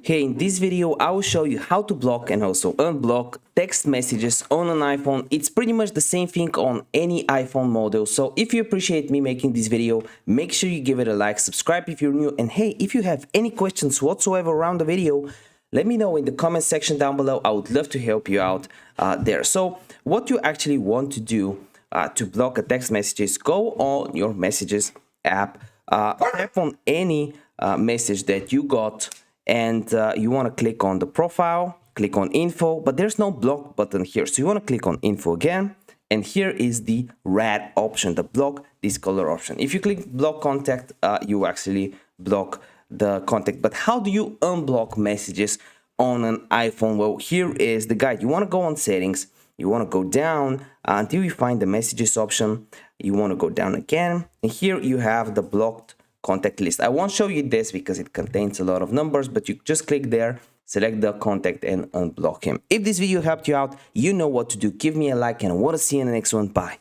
Hey, in this video I will show you how to block and also unblock text messages on an iPhone. It's pretty much the same thing on any iPhone model. So if you appreciate me making this video, make sure you give it a like, subscribe if you're new, and hey, if you have any questions whatsoever around the video, let me know in the comment section down below. I would love to help you out there. So what you actually want to do to block a text message is go on your messages app, tap on any message that you got, and you want to click on the profile, click on info, but there's no block button here. So you want to click on info again, and here is the red option, the block this color option. If you click block contact, you actually block the contact. But how do you unblock messages on an iPhone? Well, here is the guide. You want to go on settings, you want to go down until you find the messages option. You want to go down again, and here you have the blocked contact list. I won't show you this because it contains a lot of numbers, but you just click there, select the contact, and unblock him. If this video helped you out, you know what to do. Give me a like, and I want to see you in the next one. Bye.